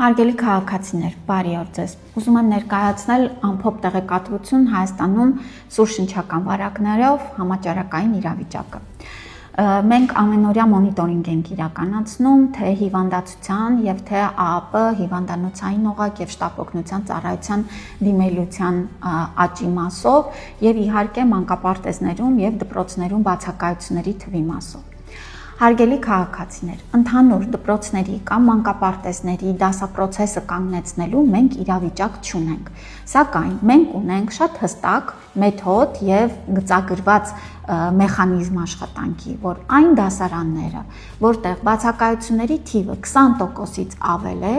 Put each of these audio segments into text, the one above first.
Հարգելի քաղաքացիներ, բարի օր ձեզ։ Ուզում եմ ներկայացնել ամփոփ տեղեկատվություն Հայաստանում սուրշնչական վարակներով համաճարակային իրավիճակը։ Մենք ամենօրյա մոնիտորինգ ենք իրականացնում թե հիվանդացության եւ թե ԱԱՊ հիվանդանոցային օղակ եւ շտապ օգնության ծառայության դիմելության աճի մասով եւ իհարկե մանկապարտեզներում եւ դպրոցներում բացակայությունների թվի մասով։ Հարգելի քաղաքացիներ, ընդհանուր դպրոցների կամ մանկապարտեզների դասապրոցեսը կանգնեցնելու մենք իրավիճակ չունենք, սակայն մենք ունենք շատ հստակ մեթոդ եւ գծագրված մեխանիզմ աշխատանքի, որ այն դասարանները, որտեղ բացակայությունների թիվը 20%-ից ավել է,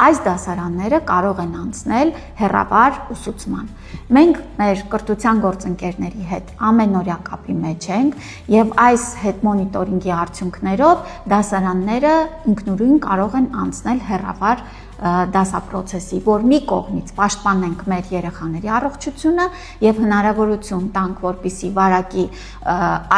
այս դասարանները կարող են անցնել հեռավար ուսուցման։ Մենք մեր կրթության գործընկերների հետ ամենօրյա կապի մեջ ենք եւ այս հետ մոնիտորինգի արդյունքներով դասարանները ինքնուրույն կարող են անցնել հեռավար դասապրոցեսի, որ մի կողմից պաշտպանենք մեր երեխաների առողջությունը եւ հնարավորություն տանք, որպիսի վարակի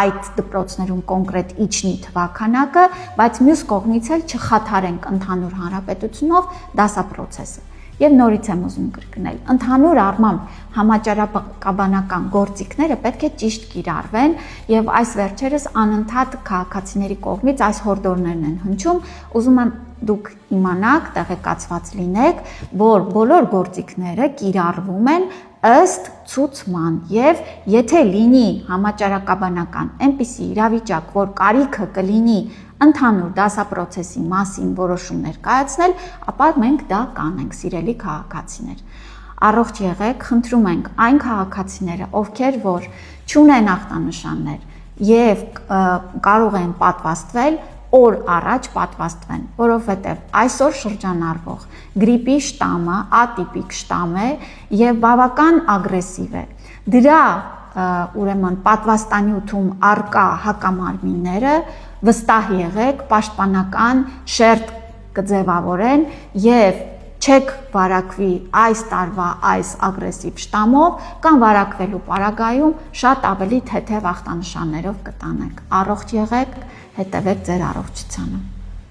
այդ դպրոցներում կոնկրետ իջնի թվաքանակը, բայց մյուս կողմից էլ չխաթարենք ընդհանուր հանրապետությունով դասապրոցեսը։ Եվ նորից եմ ուզում կրկնել, ընդհանուր առմամբ համաճարակաբանական գործիքները պետք է ճիշտ կիրառվեն եւ այս վերջերս անընդհատ քաղաքացիների կողմից այս հորդորներն են հնչում, ուզում եմ դուք իմանաք, տեղեկացված լինեք, որ բոլոր գործիքները կիրառվում են ըստ ցուցման եւ եթե լինի համաճարակաբանական այնպիսի իրավիճակ, որ կարիքը կլինի ընդհանուր դասապրոցեսի մասին որոշումներ կայացնել, ապա մենք դա կանենք, սիրելի քաղաքացիներ։ Առողջ եղեք, խնդրում ենք այն քաղաքացիները, ովքեր որ չունեն ախտանշաններ եւ կարող են պատվաստվել, օր առաջ պատվաստվեն, որովհետև այսօր շրջանառվող գրիպի շտամը ատիպիկ շտամ է եւ բավական ագրեսիվ է։ Դրա ուրեմն պատվաստանյութում արկա հակամարմինները վստահ եղեք, պաշտպանական շերտ կձևավորեն եւ չեք վարակվի այս տարվա այս ագրեսիվ շտամով կամ վարակվելու պարագայում շատ ավելի թեթև ախտանշաններով կտանեք։ Առողջ եղեք, հետևեք ձեր առողջությանը։